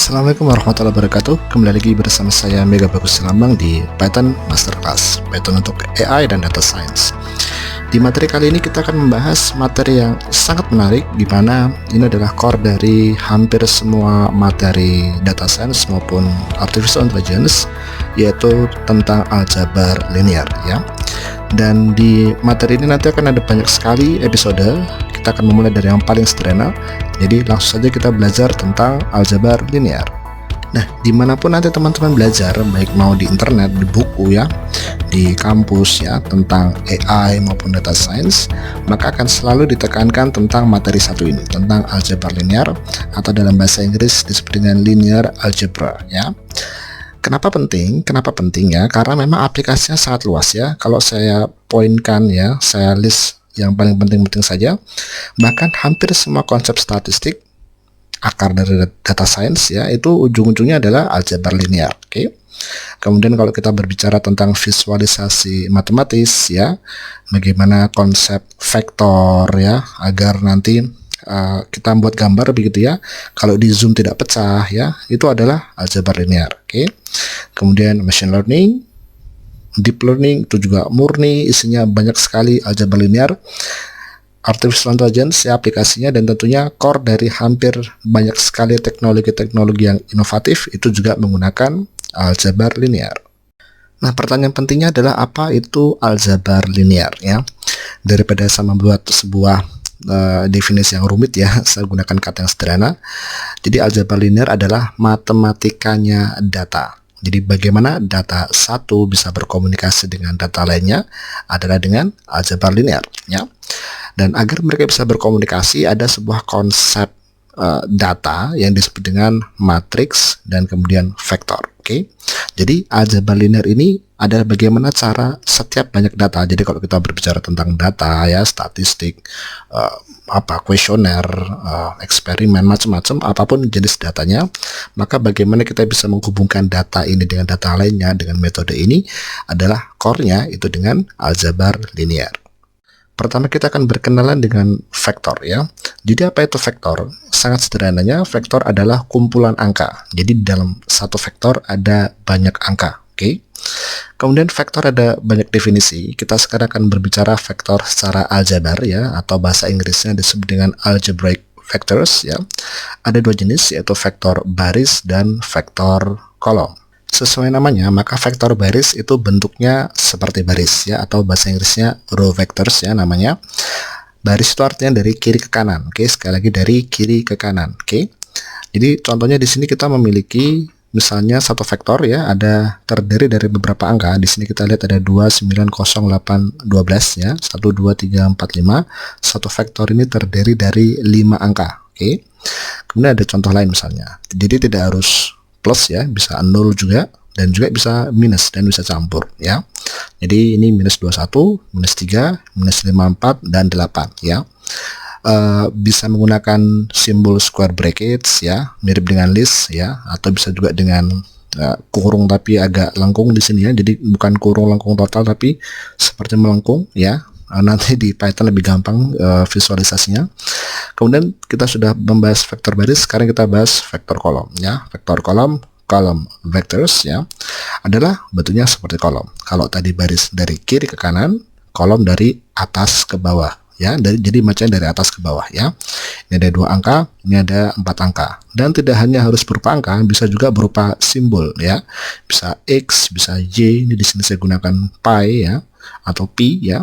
Assalamualaikum warahmatullahi wabarakatuh. Kembali lagi bersama saya Mega Bagus Silambang di Python Masterclass, Python untuk AI dan Data Science. Di materi kali ini kita akan membahas materi yang sangat menarik, di mana ini adalah core dari hampir semua materi data science maupun artificial intelligence, yaitu tentang aljabar linear ya. Dan di materi ini nanti akan ada banyak sekali episode. Kita akan memulai dari yang paling sederhana. Jadi langsung saja kita belajar tentang aljabar linear. Nah, dimanapun nanti teman-teman belajar, baik mau di internet, di buku ya, di kampus ya, tentang AI maupun data science, maka akan selalu ditekankan tentang materi satu ini, tentang aljabar linear, atau dalam bahasa Inggris disebut dengan linear algebra ya. Kenapa penting? Kenapa penting ya? Karena memang aplikasinya sangat luas ya. Kalau saya poinkan ya, saya list yang paling penting-penting saja, bahkan hampir semua konsep statistik, akar dari data science ya, itu ujung-ujungnya adalah aljabar linear. Oke. Kemudian kalau kita berbicara tentang visualisasi matematis ya, bagaimana konsep vektor ya, agar nanti kita membuat gambar begitu ya, kalau di zoom tidak pecah ya, itu adalah aljabar linear. Oke. Kemudian machine learning, deep learning itu juga murni isinya banyak sekali aljabar linear. Artificial intelligence ya aplikasinya, dan tentunya core dari hampir banyak sekali teknologi-teknologi yang inovatif itu juga menggunakan aljabar linear. Nah, pertanyaan pentingnya adalah apa itu aljabar linear ya. Daripada saya membuat sebuah definisi yang rumit ya, saya gunakan kata yang sederhana. Jadi aljabar linear adalah matematikanya data. Jadi bagaimana data satu bisa berkomunikasi dengan data lainnya adalah dengan aljabar linear ya. Dan agar mereka bisa berkomunikasi, ada sebuah konsep data yang disebut dengan matriks dan kemudian vektor. Oke. Jadi aljabar linear ini adalah bagaimana cara setiap banyak data. Jadi kalau kita berbicara tentang data ya, statistik, kuesioner, eksperimen, macam-macam, apapun jenis datanya, maka bagaimana kita bisa menghubungkan data ini dengan data lainnya dengan metode ini adalah core-nya itu dengan aljabar linear. Pertama kita akan berkenalan dengan vektor ya. Jadi apa itu vektor? Sangat sederhananya, vektor adalah kumpulan angka. Jadi dalam satu vektor ada banyak angka. Oke. Kemudian vektor ada banyak definisi. Kita sekarang akan berbicara vektor secara aljabar ya, atau bahasa Inggrisnya disebut dengan algebraic vectors ya. Ada dua jenis, yaitu vektor baris dan vektor kolom. Sesuai namanya, maka vektor baris itu bentuknya seperti baris ya, atau bahasa Inggrisnya row vectors ya namanya. Baris itu artinya dari kiri ke kanan. Oke, sekali lagi dari kiri ke kanan. Oke. Jadi contohnya di sini kita memiliki misalnya satu vektor ya, ada terdiri dari beberapa angka. Di sini kita lihat ada 2, 9, 0, 8, 12 ya. 1, 2, 3, 4, 5. Satu vektor ini terdiri dari 5 angka. Oke. Kemudian ada contoh lain misalnya. Jadi tidak harus plus ya, bisa 0 juga, dan juga bisa minus dan bisa campur ya. Jadi ini minus 21, minus 3, minus 54 dan 8 ya. Bisa menggunakan simbol square brackets ya, mirip dengan list ya, atau bisa juga dengan kurung tapi agak lengkung di sini ya. Jadi bukan kurung lengkung total tapi seperti melengkung ya. Nanti di Python lebih gampang visualisasinya. Kemudian kita sudah membahas vektor baris, sekarang kita bahas vektor kolom ya. Vektor kolom, column vectors ya, adalah bentuknya seperti kolom. Kalau tadi baris dari kiri ke kanan, kolom dari atas ke bawah ya. Jadi macamnya dari atas ke bawah ya. Ini ada 2 angka, ini ada 4 angka. Dan tidak hanya harus berupa angka, bisa juga berupa simbol ya. Bisa X, bisa Y, ini di sini saya gunakan pi ya, atau pi ya.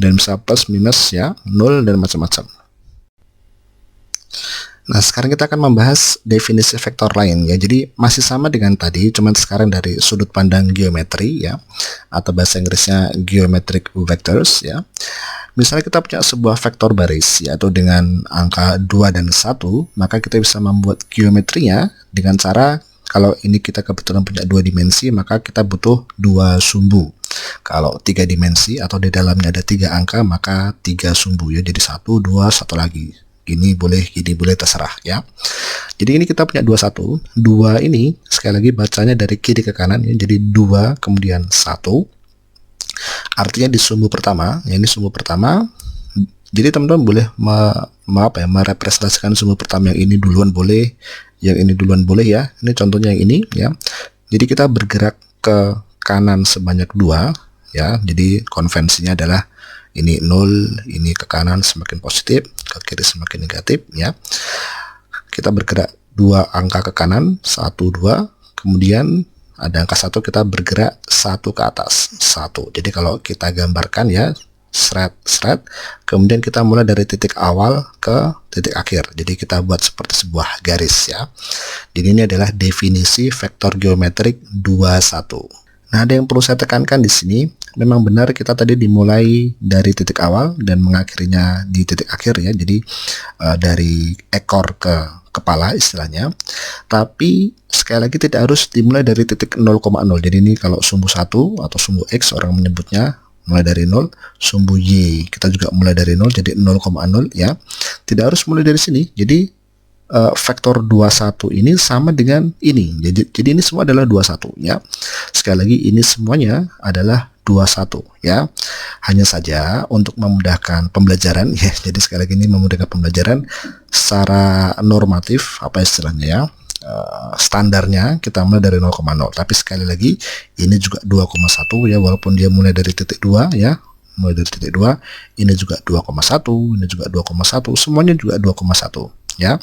Dan bisa plus, minus ya, 0 dan macam-macam. Nah, sekarang kita akan membahas definisi vektor lain ya. Jadi masih sama dengan tadi, cuman sekarang dari sudut pandang geometri ya, atau bahasa Inggrisnya geometric vectors ya. Misalnya kita punya sebuah vektor baris yaitu dengan angka 2 dan 1, maka kita bisa membuat geometrinya dengan cara, kalau ini kita kebetulan punya 2 dimensi, maka kita butuh 2 sumbu. Kalau 3 dimensi atau di dalamnya ada 3 angka, maka 3 sumbu ya. Jadi 1, 2, 1 lagi. Gini boleh, terserah ya. Jadi ini kita punya 21. 2 ini sekali lagi bacanya dari kiri ke kanan ya. Jadi 2 kemudian 1. Artinya di sumbu pertama, ya ini sumbu pertama, Jadi teman-teman boleh merepresentasikan sumbu pertama yang ini duluan boleh, yang ini duluan boleh ya. Ini contohnya yang ini ya. Jadi kita bergerak ke kanan sebanyak 2 ya. Jadi konvensinya adalah ini 0, ini ke kanan semakin positif, ke kiri semakin negatif ya. Kita bergerak 2 angka ke kanan, 1, 2, kemudian ada angka 1, kita bergerak 1 ke atas, 1. Jadi kalau kita gambarkan ya, seret, kemudian kita mulai dari titik awal ke titik akhir. Jadi kita buat seperti sebuah garis ya. Jadi ini adalah definisi vektor geometrik 21. Nah, ada yang perlu saya tekankan di sini, memang benar kita tadi dimulai dari titik awal dan mengakhirinya di titik akhir ya. Jadi dari ekor ke kepala istilahnya. Tapi sekali lagi tidak harus dimulai dari titik 0,0. Jadi ini kalau sumbu 1 atau sumbu X orang menyebutnya mulai dari 0, sumbu Y kita juga mulai dari 0, jadi 0,0 ya. Tidak harus mulai dari sini. Jadi vektor 21 ini sama dengan ini. Jadi ini semua adalah 21 ya. Sekali lagi ini semuanya adalah 21 ya. Hanya saja untuk memudahkan pembelajaran ya. Jadi sekali lagi ini memudahkan pembelajaran secara normatif apa istilahnya ya. Standarnya kita mulai dari 0,0. Tapi sekali lagi ini juga 2,1 ya, walaupun dia mulai dari titik 2 ya. Mulai dari titik 2, ini juga 2,1, ini juga 2,1, semuanya juga 2,1 ya.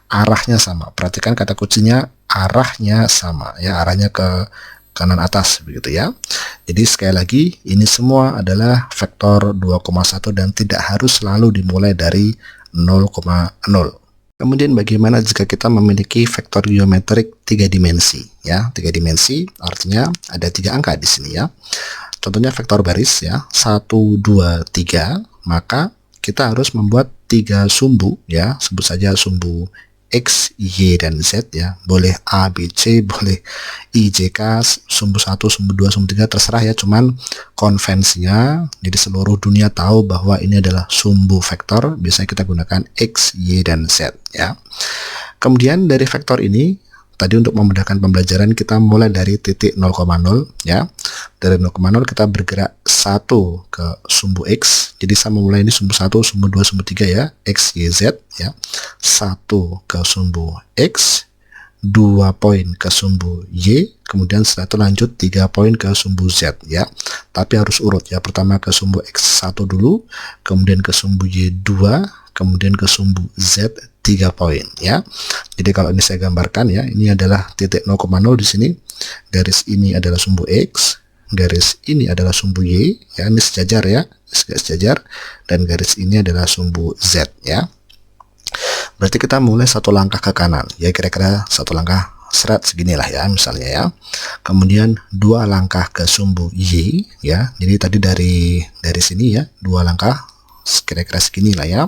Arahnya sama. Perhatikan kata kuncinya arahnya sama ya, arahnya ke kanan atas begitu ya. Jadi sekali lagi ini semua adalah vektor 2,1 dan tidak harus selalu dimulai dari 0,0. Kemudian bagaimana jika kita memiliki vektor geometrik 3 dimensi ya. 3 dimensi artinya ada 3 angka di sini ya. Contohnya vektor baris ya, 1, 2, 3, maka kita harus membuat 3 sumbu ya, sebut saja sumbu X, Y, dan Z ya. Boleh A, B, C, boleh I, J, K, sumbu 1, sumbu 2, sumbu 3, terserah ya, cuman konvensinya jadi seluruh dunia tahu bahwa ini adalah sumbu vektor, biasanya kita gunakan X, Y, dan Z ya. Kemudian dari vektor ini tadi untuk memudahkan pembelajaran kita mulai dari titik 0,0 ya. Dari 0,0 kita bergerak 1 ke sumbu X. Jadi sama mulai ini sumbu 1, sumbu 2, sumbu 3 ya. X, Y, Z ya. 1 ke sumbu X, 2 poin ke sumbu Y, kemudian setelah itu lanjut 3 poin ke sumbu Z ya. Tapi harus urut ya. Pertama ke sumbu X1 dulu, kemudian ke sumbu Y2, kemudian ke sumbu Z 3 poin ya. Jadi kalau ini saya gambarkan ya, ini adalah titik 0,0 di sini. Garis ini adalah sumbu X, garis ini adalah sumbu Y ya, ini sejajar ya, sejajar, dan garis ini adalah sumbu Z ya. Berarti kita mulai 1 langkah ke kanan ya, kira-kira 1 langkah seret seginilah ya misalnya ya. Kemudian 2 langkah ke sumbu Y ya. Jadi tadi dari sini ya, 2 langkah kira-kira segini lah ya.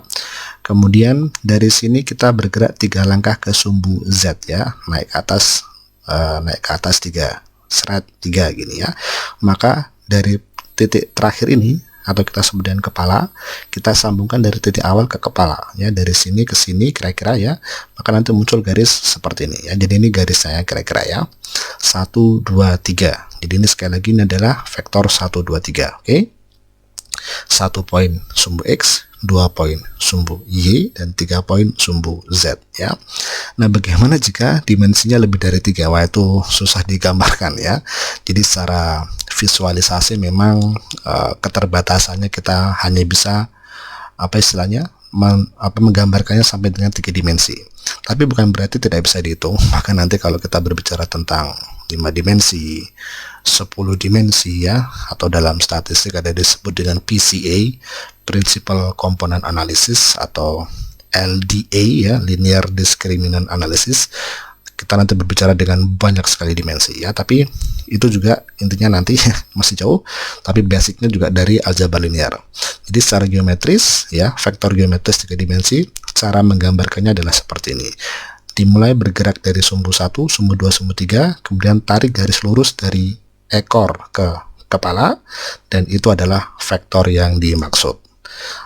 Kemudian dari sini kita bergerak 3 langkah ke sumbu Z ya, naik ke atas 3 seret 3 gini ya. Maka dari titik terakhir ini atau kita sebut dengan kepala, kita sambungkan dari titik awal ke kepala ya, dari sini ke sini kira-kira ya. Maka nanti muncul garis seperti ini ya. Jadi ini garisnya kira-kira ya, 1, 2, 3. Jadi ini sekali lagi ini adalah vektor 1, 2, 3. Oke. 1 poin sumbu X, 2 poin sumbu Y, dan 3 poin sumbu Z ya. Nah, bagaimana jika dimensinya lebih dari 3? Wah, itu susah digambarkan ya. Jadi secara visualisasi memang keterbatasannya kita hanya bisa apa istilahnya menggambarkannya sampai dengan 3 dimensi. Tapi bukan berarti tidak bisa dihitung. Maka nanti kalau kita berbicara tentang 5 dimensi, 10 dimensi ya, atau dalam statistik ada disebut dengan PCA, Principal Component Analysis, atau LDA ya, Linear Discriminant Analysis. Kita nanti berbicara dengan banyak sekali dimensi ya, tapi itu juga intinya nanti masih jauh, tapi basicnya juga dari aljabar linear. Jadi secara geometris ya, vektor geometris 3 dimensi, cara menggambarkannya adalah seperti ini. Dimulai bergerak dari sumbu 1, sumbu 2, sumbu 3, kemudian tarik garis lurus dari ekor ke kepala, dan itu adalah vektor yang dimaksud.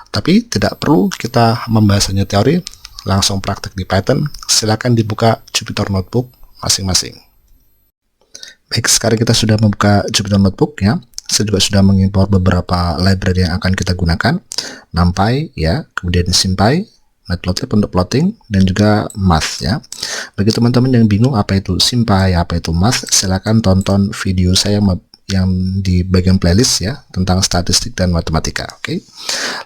Tapi tidak perlu kita membahasnya teori, langsung praktek di Python. Silakan dibuka Jupyter Notebook masing-masing. Baik, sekarang kita sudah membuka Jupyter Notebook ya. saya juga sudah mengimpor beberapa library yang akan kita gunakan, NumPy ya, kemudian SymPy, Matplotlib untuk plotting, dan juga Math ya. Bagi teman-teman yang bingung apa itu SymPy, apa itu Math, silakan tonton video saya yang di bagian playlist ya tentang statistik dan matematika. Oke.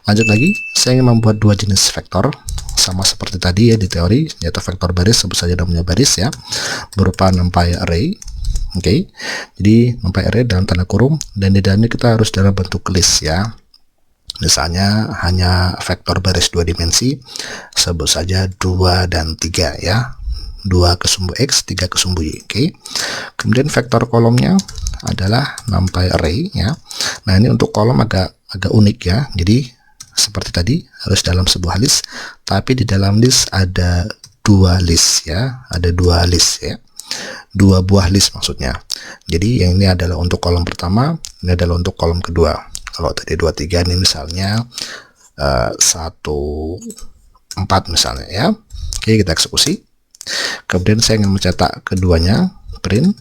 Lanjut lagi, saya ingin membuat dua jenis vektor sama seperti tadi ya di teori, yaitu vektor baris, sebut saja namanya baris ya, berupa NumPy array. Oke. Jadi NumPy array dalam tanda kurung, dan di dalamnya kita harus dalam bentuk list ya. Misalnya hanya vektor baris 2 dimensi, sebut saja 2 dan 3 ya. 2 ke sumbu X, 3 ke sumbu Y. Oke. Kemudian vektor kolomnya adalah NumPy array ya. Nah, ini untuk kolom agak unik ya. Jadi seperti tadi harus dalam sebuah list, tapi di dalam list ada dua list ya, ada dua list ya, dua buah list maksudnya. Jadi yang ini adalah untuk kolom pertama, ini adalah untuk kolom kedua. Kalau tadi 2, 3 ini misalnya 1, 4 misalnya ya. Oke, kita eksekusi. Kemudian saya ingin mencetak keduanya, print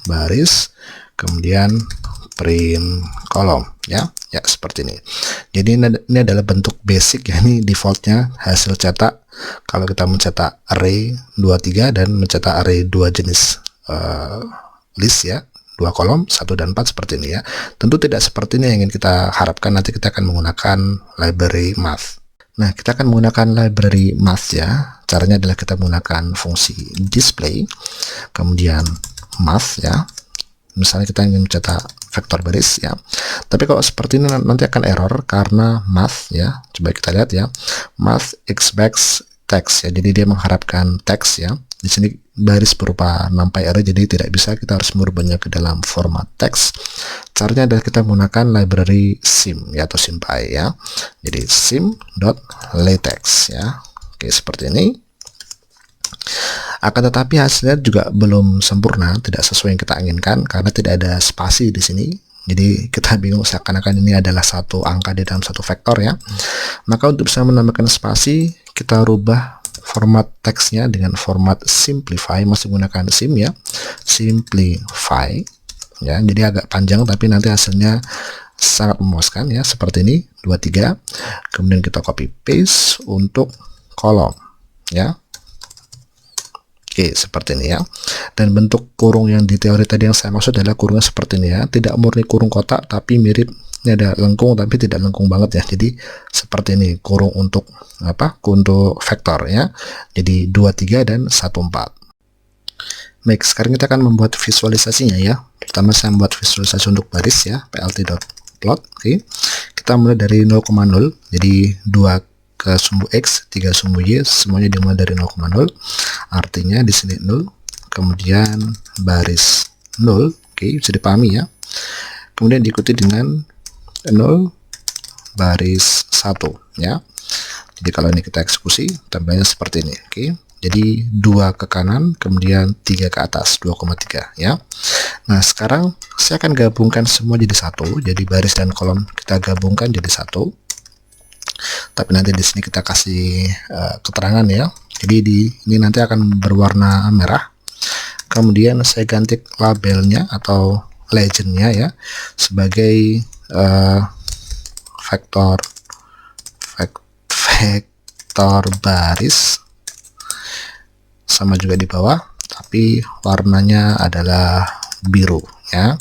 baris, kemudian print kolom ya, seperti ini. Jadi ini adalah bentuk basic ya, ini defaultnya hasil cetak kalau kita mencetak array 2, 3 dan mencetak array 2 jenis list ya, 2 kolom 1 dan 4 seperti ini ya. Tentu tidak seperti ini yang ingin kita harapkan, nanti kita akan menggunakan library math. Nah, kita akan menggunakan library math ya. Caranya adalah kita menggunakan fungsi display, kemudian math ya. Misalnya kita ingin mencetak vektor baris ya. Tapi kalau seperti ini nanti akan error karena math ya. Coba kita lihat ya. Math expects text ya. Jadi dia mengharapkan teks ya. Di sini baris berupa NumPy array, jadi tidak bisa, kita harus merubahnya ke dalam format teks. Caranya adalah kita menggunakan library sim ya, atau SymPy ya. Jadi sim.latex ya. Oke, seperti ini. Akan tetapi hasilnya juga belum sempurna, tidak sesuai yang kita inginkan karena tidak ada spasi di sini. Jadi kita bingung, seakan-akan ini adalah satu angka di dalam satu vektor ya. Maka untuk bisa menambahkan spasi, kita rubah format teksnya dengan format simplify, masih menggunakan sim ya, simplify ya. Jadi agak panjang tapi nanti hasilnya sangat memuaskan ya, seperti ini 2, 3. Kemudian kita copy paste untuk kolom ya. Oke, seperti ini ya. Dan bentuk kurung yang di teori tadi yang saya maksud adalah kurungnya seperti ini ya, tidak murni kurung kotak tapi mirip, ini ada lengkung tapi tidak lengkung banget ya. Jadi seperti ini kurung untuk apa? Untuk vektor ya. Jadi 2, 3 dan 1, 4. Baik, sekarang kita akan membuat visualisasinya ya. Pertama saya membuat visualisasi untuk baris ya, plt.plot. Oke. Kita mulai dari 0,0. Jadi 2 ke sumbu X, 3 sumbu Y, semuanya dimulai dari 0,0. Artinya di sini 0, kemudian baris 0. Oke, bisa dipahami ya. Kemudian diikuti dengan 0 baris 1 ya. Jadi kalau ini kita eksekusi tambahnya seperti ini. Oke. Jadi 2 ke kanan, kemudian 3 ke atas, 2,3 ya. Nah, sekarang saya akan gabungkan semua jadi satu. Jadi baris dan kolom kita gabungkan jadi satu. Tapi nanti di sini kita kasih keterangan ya. Jadi ini nanti akan berwarna merah. Kemudian saya ganti labelnya atau legendnya ya sebagai vektor baris, sama juga di bawah, tapi warnanya adalah biru ya.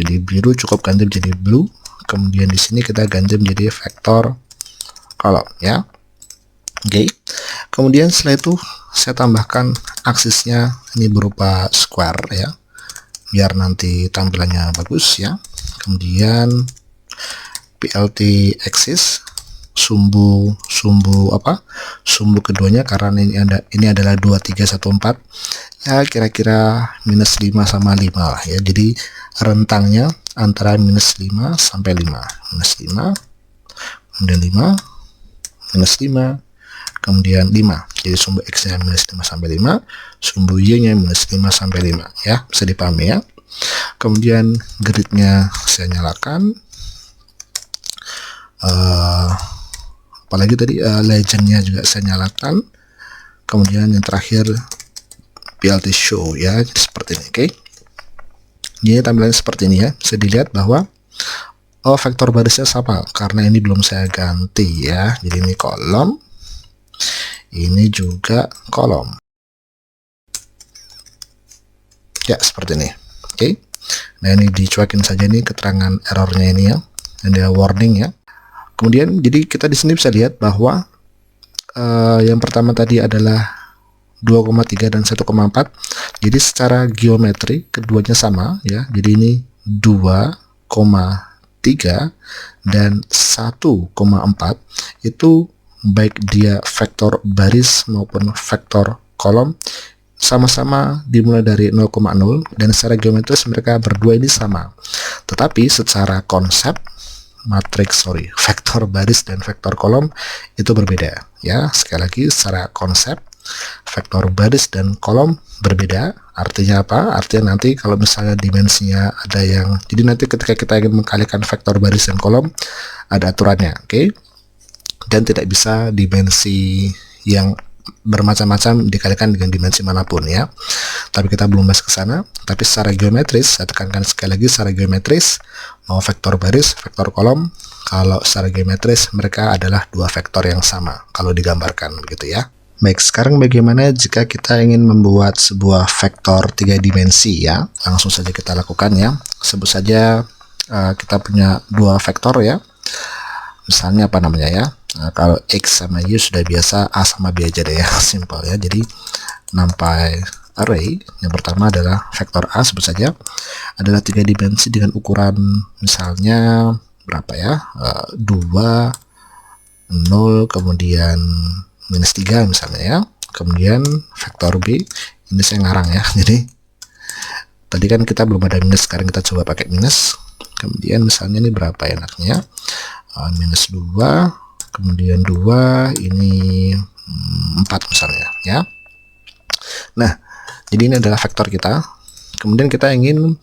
Jadi biru cukup ganti menjadi blue. Kemudian di sini kita ganti menjadi vektor kolom ya. Oke. Kemudian setelah itu saya tambahkan aksisnya ini berupa square ya, biar nanti tampilannya bagus ya. Kemudian plt axis sumbu keduanya, karena ini adalah 2, 3, 1, 4 ya, kira-kira -5 sama 5 lah ya. Jadi rentangnya antara -5 sampai 5, -5, kemudian 5, -5, kemudian 5. Jadi sumbu X nya -5 sampai 5, sumbu Y nya -5 sampai 5 ya, bisa dipahami ya. Kemudian gridnya saya nyalakan, apalagi tadi legendnya juga saya nyalakan. Kemudian yang terakhir plt show ya, seperti ini. Oke. Jadi tampilannya seperti ini ya. Bisa dilihat bahwa vektor barisnya sama karena ini belum saya ganti ya. Jadi ini kolom, ini juga kolom. Ya, seperti ini. Oke. Nah, ini dicuekin saja nih keterangan errornya ini ya. Ini ada warning ya. Kemudian jadi kita di sini bisa lihat bahwa yang pertama tadi adalah 2,3 dan 1,4. Jadi secara geometri keduanya sama ya. Jadi ini 2,3 dan 1,4 itu baik dia vektor baris maupun vektor kolom sama-sama dimulai dari 0,0 dan secara geometris mereka berdua ini sama. Tetapi secara konsep vektor baris dan vektor kolom itu berbeda ya. Sekali lagi, secara konsep vektor baris dan kolom berbeda. Artinya apa? Artinya nanti kalau misalnya dimensinya ada yang, jadi nanti ketika kita ingin mengkalikan vektor baris dan kolom ada aturannya, oke? Dan tidak bisa dimensi yang bermacam-macam dikalikan dengan dimensi manapun ya. Tapi kita belum bahas ke sana. Tapi secara geometris, saya tekankan sekali lagi, secara geometris mau vektor baris, vektor kolom, kalau secara geometris mereka adalah dua vektor yang sama kalau digambarkan begitu ya. Baik, sekarang bagaimana jika kita ingin membuat sebuah vektor 3 dimensi ya? Langsung saja kita lakukan ya. Sebut saja kita punya dua vektor ya. Misalnya apa namanya ya? Nah, kalau X sama Y sudah biasa, A sama B aja deh ya, simple ya. Jadi NumPy array yang pertama adalah vektor A, sebut saja adalah 3 dimensi dengan ukuran misalnya berapa ya, 2, 0, kemudian -3 misalnya ya. Kemudian vektor B ini saya ngarang ya, jadi tadi kan kita belum ada minus, sekarang kita coba pakai minus. Kemudian misalnya ini berapa enaknya, -2, kemudian 2, ini 4 misalnya ya. Nah, jadi ini adalah vektor kita. Kemudian kita ingin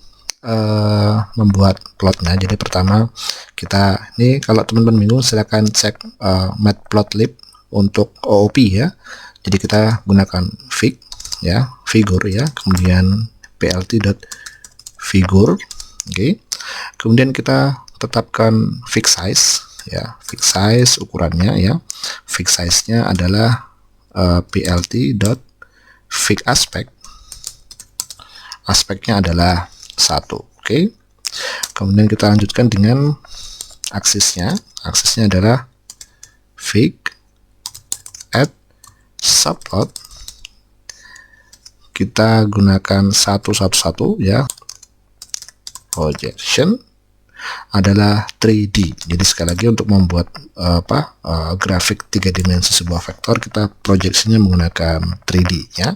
membuat plotnya. Jadi pertama kita, ini kalau teman-teman bingung silahkan cek matplotlib untuk OOP ya. Jadi kita gunakan fig ya, figur ya, kemudian plt.figure. Oke. Kemudian kita tetapkan fix size ya, fix size ukurannya ya. Fix size-nya adalah plt.fig aspect. Aspeknya adalah 1. Oke. Kemudian kita lanjutkan dengan aksisnya. Aksisnya adalah fig add subplot. Kita gunakan 111 ya. Projection adalah 3D. Jadi sekali lagi untuk membuat grafik 3 dimensi sebuah vektor, kita proyeksinya menggunakan 3D ya.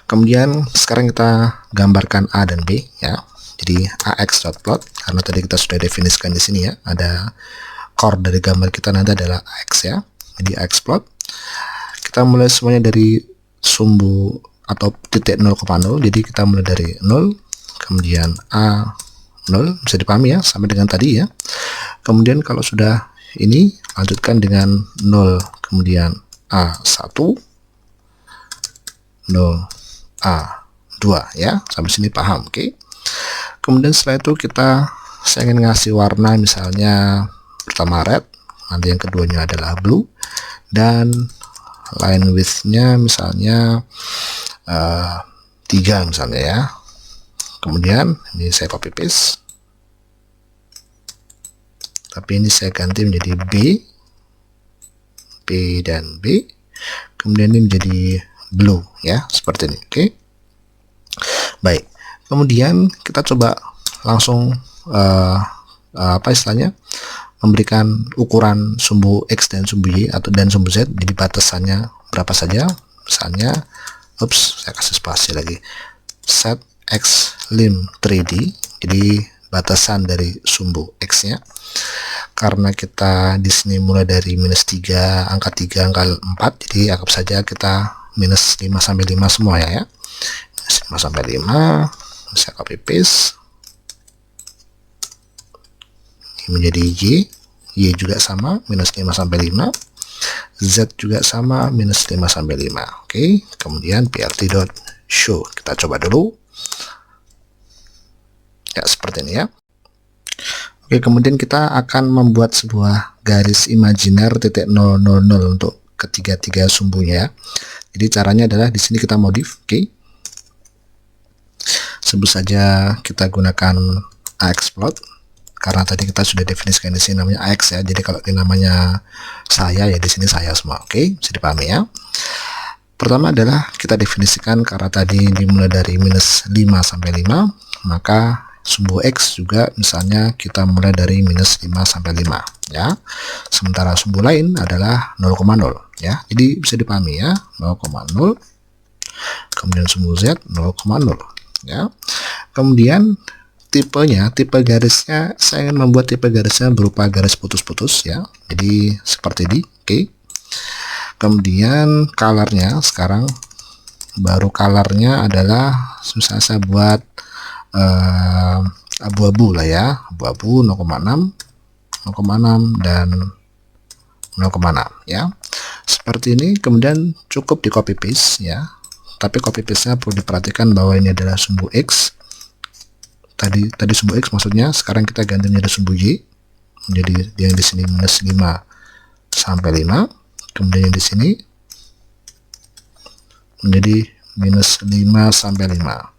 Kemudian sekarang kita gambarkan A dan B ya. Jadi ax.plot, karena tadi kita sudah definisikan di sini ya, ada core dari gambar kita nanti adalah ax ya. Jadi ax.plot. Kita mulai semuanya dari sumbu atau titik 0,0. Jadi kita mulai dari 0, kemudian A 0, bisa dipahami ya, sama dengan tadi ya. Kemudian kalau sudah ini lanjutkan dengan 0, kemudian A1, 0, A2 ya, sampai sini paham, oke. Kemudian setelah itu saya ingin ngasih warna, misalnya pertama red, nanti yang keduanya adalah blue, dan line width-nya misalnya 3 misalnya ya. Kemudian ini saya copy paste, tapi ini saya ganti menjadi B dan B, kemudian ini menjadi blue ya, seperti ini. Oke. Baik, kemudian kita coba langsung memberikan ukuran sumbu X dan sumbu Y dan sumbu Z. Jadi batasannya berapa saja, misalnya saya kasih spasi lagi, set X lim 3D. Jadi batasan dari sumbu X nya, karena kita di sini mulai dari -3, angka 3, angka 4, jadi anggap saja kita -5 sampai 5 semua ya. -5 sampai 5, saya copy paste, ini menjadi Y juga sama, -5 sampai 5, Z juga sama, -5 sampai 5. Oke, kemudian plt.show, kita coba dulu. Ya, seperti ini ya. Oke, kemudian kita akan membuat sebuah garis imajiner titik 000 untuk ketiga-tiga sumbunya. Jadi caranya adalah di sini kita modif, oke. Sebut saja kita gunakan AXplot karena tadi kita sudah definisikan di sini namanya AX ya. Jadi kalau ini namanya saya ya di sini saya semua, oke. Bisa dipahami ya. Pertama adalah kita definisikan karena tadi dimulai dari minus 5 sampai 5, maka sumbu X juga misalnya kita mulai dari minus 5 sampai 5 ya. Sementara sumbu lain adalah 0,0 ya. Jadi bisa dipahami ya, 0,0. Kemudian sumbu Z 0,0 ya. Kemudian tipe garisnya, saya ingin membuat tipe garisnya berupa garis putus-putus ya. Jadi seperti ini, oke. Kemudian colornya sekarang baru colornya adalah susah saya buat abu-abu lah ya, abu-abu 0,6 dan 0,6 ya, seperti ini. Kemudian cukup di copy paste ya, tapi copy paste nya perlu diperhatikan bahwa ini adalah sumbu X, tadi sumbu X maksudnya, sekarang kita ganti menjadi sumbu Y, jadi yang di sini minus 5 sampai 5, kemudian yang di sini menjadi minus 5 sampai 5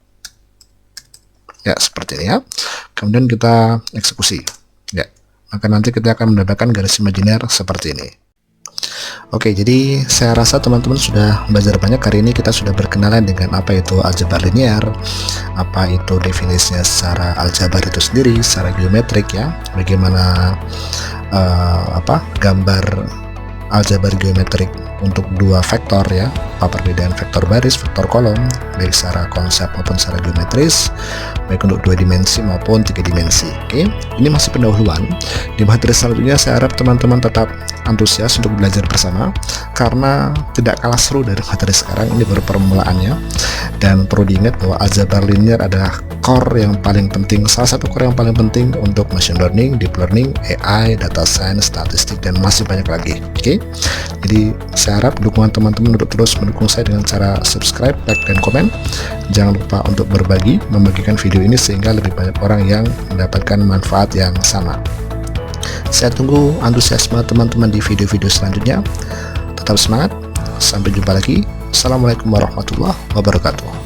ya, seperti ini ya. Kemudian kita eksekusi ya, maka nanti kita akan mendapatkan garis imajiner seperti ini. Oke, jadi saya rasa teman-teman sudah belajar banyak. Hari ini kita sudah berkenalan dengan apa itu aljabar linear, apa itu definisinya secara aljabar itu sendiri, secara geometrik ya, bagaimana gambar aljabar geometrik untuk dua vektor ya, apa perbedaan vektor baris, vektor kolom, baik secara konsep maupun secara geometris, baik untuk 2 dimensi maupun 3 dimensi. Oke, ini masih pendahuluan. Di materi selanjutnya saya harap teman-teman tetap antusias untuk belajar bersama, karena tidak kalah seru dari materi sekarang. Ini baru permulaannya, dan perlu diingat bahwa aljabar linear adalah core yang paling penting, salah satu core yang paling penting untuk machine learning, deep learning, AI, data science, statistik, dan masih banyak lagi. Oke, jadi saya harap dukungan teman-teman untuk terus mendukung saya dengan cara subscribe, like, dan komen. Jangan lupa untuk membagikan video ini sehingga lebih banyak orang yang mendapatkan manfaat yang sama. Saya tunggu antusiasme teman-teman di video-video selanjutnya. Tetap semangat, sampai jumpa lagi. Assalamualaikum warahmatullahi wabarakatuh.